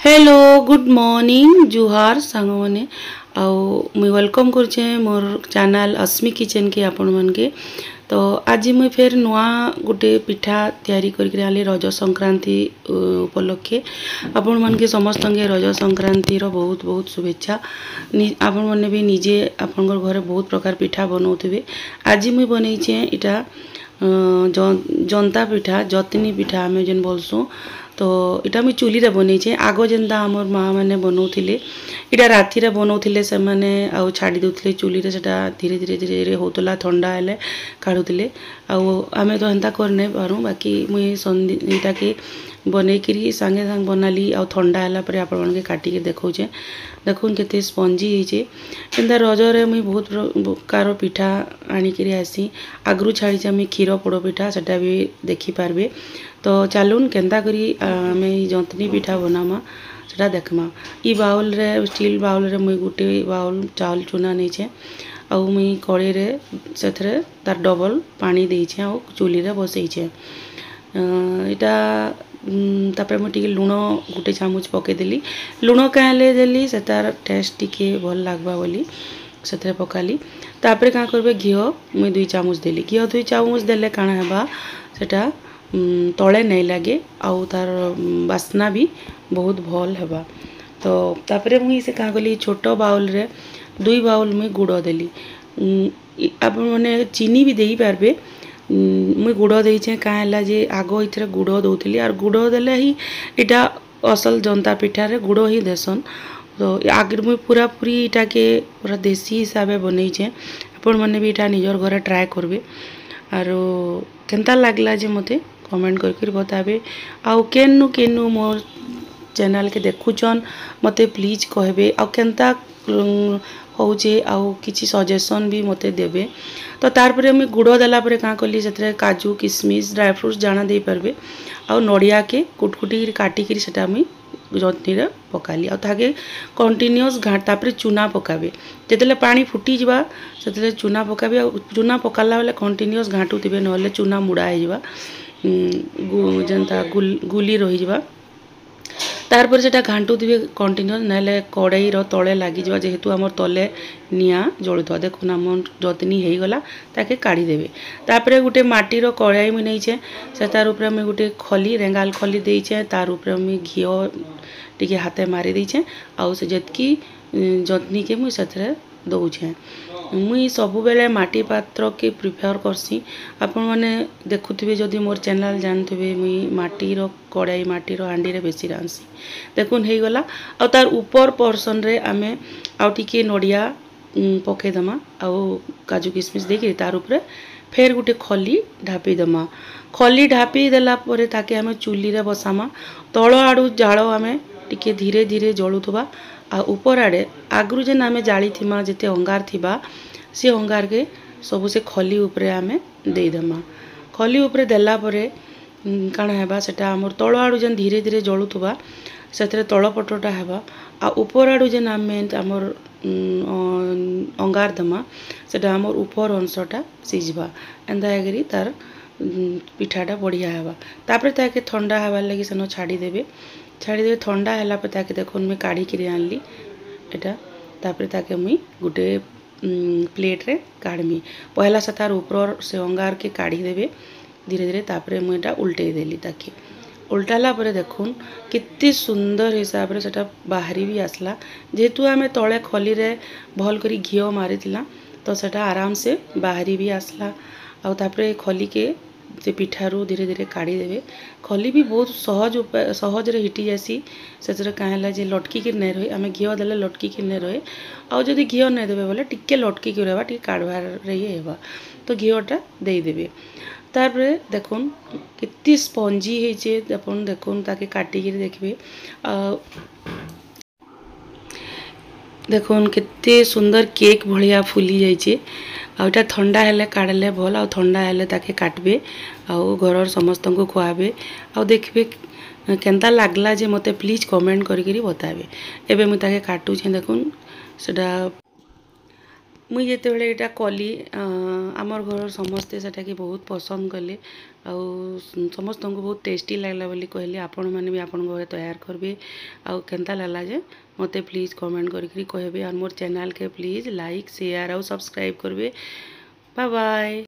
Hello good morning जुहार सांग मैंने मुई वेलकम करछे मोर चैनल अस्मी किचन के आपण मन के। तो आज मुई फिर नुआ गोटे पिठा तैयारी करके आली रज संक्रांति उपलक्षे। आपण मन के समस्त रज संक्रांति रो बहुत बहुत शुभेच्छा। आपण मन भी निजे आपण घर बहुत प्रकार पिठा बनाउथिबे। आज मुई बनैछे इटा जनता पिठा जतनी पिठा आमे जेन बोलसु। तो इटा मुई चुली रे बनैछे। आगो जेनता हमर माँ माने बनाउथिले इटा राति रे बनाउथिले से माने आउ छाड़ी दउथिले चुली रे। सेटा धीरे धीरे धीरे धीरे होतला ठंडा हेले काढुथिले। आउ आमे तो हेंता कर नै पारू। बाकी मुई इटा के बनै करी संगे संग बनाली। आउ ठंडा होला परे आपण मन के काटी के देखौछे। देखुन केते स्पंजी हिचे। एंदा रज रे मुई बहुत प्रकार पिठा आनी करी आसी। आगरु छाड़ी जे मुई खीर पोड़ पिठा सेटा भी देखि पारबे। तो चलून केंता करी आमे जंतनी पिठा बनामा सेटा देखमा। ई बाउल रे स्टील बाउल रे मुई गुटे बाउल चावल चूना नैछे। आउ मुई कड़े रे सेथरे तार डबल पानी देइछे आउ चुली रे बसैछे। इटा तापर मुई टिके लूण गुटे चामच पके देली। लूण काले देली से तार टेस्ट टिके भल लागबा बोली सेथरे पकाली। तापर का करबे घिओ मुई 2 चामच देली। घिओ 2 चामच देले काना हेबा सेटा तले नहीं लगे आउ तार बास्ना भी बहुत भल हेबा। तो तापर मुई से का कली छोट बाउल रे 2 बाउल मुई गुड़ देली। आप माने चीनी भी देई पारबे। मुई गुड़ देइछे काहेला जे आगो इथरे गुड़ दउथिली और गुड़ देले ही इटा असल जनता पिठा रे गुड़ ही देसन। तो आगे मुई पूरा पूरी इटा के पूरा देसी हिसाब से बनैछे। आपण माने भी इटा निजर घरे ट्राई करबे और केनता लागला जे मते कमेंट करके बताबे। आउ केनु मोर चैनल के देखुचन मते प्लीज कहबे। आउ केनता होचे आउ किछि सजेशन भी मते देबे। तो तार परे मैं गुड़ देला परे का कली सेतरे काजू किशमिश ड्राई फ्रूट्स जाना दे पारबे। आउ नड़िया के कुटकुटी काटी करी सेटा मैं जंतनी रे पकाली। आउ ताके कंटिन्यूअस घाट तापर चूना पकाबे। जेतेले पानी फुटी जिबा सेतेले चूना पकाबे। आउ चूना पकाला बेले कंटिन्यूअस घाटुथिबे नहले चूना मुड़ा हे जिबा जनता गुली रही जिबा। तार पर सेटा घांटू दिबे कंटिन्यूअस नहले कड़ाई रो तले लागी जिबा जेहेतु हमर तले निया जळुथवा। देखुन हमर जतनी हेई गला ताके काढी देबे। तापर गुटे माटी रो कड़ाई में नैछे से तार ऊपर में गुटे खली रेंगाल खली देइछे। तार ऊपर में घिओ टिके हाथे मारी देइछे। आउ से जतकी जतनी के मुई सेथरे दउछे। मुई सबु बेले माटी पात्र के प्रिफर करसी। आपण माने देखुथिबे जदि मोर चैनल जानथिबे मुई माटी रो कड़ाई माटी रो हांडी रे बेसी रांसी। देखुन हेई गला। आ तार ऊपर पोर्शन रे आमे आउ टिके नड़िया पके दमा आउ काजू किशमिश देके तार ऊपर फेर गुटे खली ढापी दमा। खली ढापी देला परे ताके आमे चुली रे बसामा। तळ आडू जाळो आमे टिके धीरे धीरे जळुथबा। आ ऊपर आड़े आगरु जेन आमे जाली थिमा जेते अंगार थिबा से अंगार के सबु से खली ऊपरे आमे देई दमा। खली ऊपरे देला परे काना हेबा सेटा हमर तळ आडू जेन धीरे धीरे जळुथबा सेतरे तळ पटटा हेबा। आ ऊपर आडू जेन आमे हमर अंगार दमा सेटा हमर ऊपर अंशटा सिजबा। एंदा हेगरी तार पिठाटा बढ़िया हेबा। तापर ताके ठंडा हेबार लागि सेनो छाड़ी देबे। छाड़ी देबे ठंडा होला पे ताके देखुन मैं काढ़ी किरी आनली एटा। तापर ताके मुई गुटे प्लेट रे काढ़मी। पहला से तार ऊपर से अंगार के काढ़ी देबे धीरे धीरे। तापर मुई एटा उल्टे देली ताके उल्टाला परे देखुन कितने सुंदर हिसाब रे सेटा बाहरी भी आसला। जेहेतु आमे तळे खली रे भल करी घिओ मारिथिला तो सेटा आराम से बाहरी भी आसला। आउ तापर खली के से पिठारू धीरे धीरे काढ़ी देबे। खली भी बहुत सहज रे हिटी जासी। सेजरे काहेला जे लटकी कि नै रहे। आमे घिओ देले लटकी कि नै रहे। आउ जदि घिओ नै देबे बोले टिके लटकी कि रहबा टिके काढवार रे हेबा। तो घिओटा देई देबे। तारपरे देखुन कितनी स्पंजी हेचे। अपन देखुन ताके काटी कि देखबे। देखुन कितने सुंदर केक भलिया फुली जाइए। आउटा ठंडा हेले काढ़ले भल। आउ ठंडा हेले ताके काटबे आउ घरर समस्त को खुआबे। आउ देखबे केनता लागला जे मते प्लीज कमेंट करी बताबे। एबे मु ताके काटू छे देखुन सेटा मुई जेतेबेले एटा कली आमर घर समस्ते सेटाके बहुत पसंद कले आउ समस्त को बहुत टेस्टी लागला बोली कहले आपण माने भी आपण घरे तैयार करबे आउ केनता लागला जे मते प्लीज कमेंट करके कहबे और मोर चैनल के प्लीज लाइक शेयर आउ सब्सक्राइब करबे बाय बाय।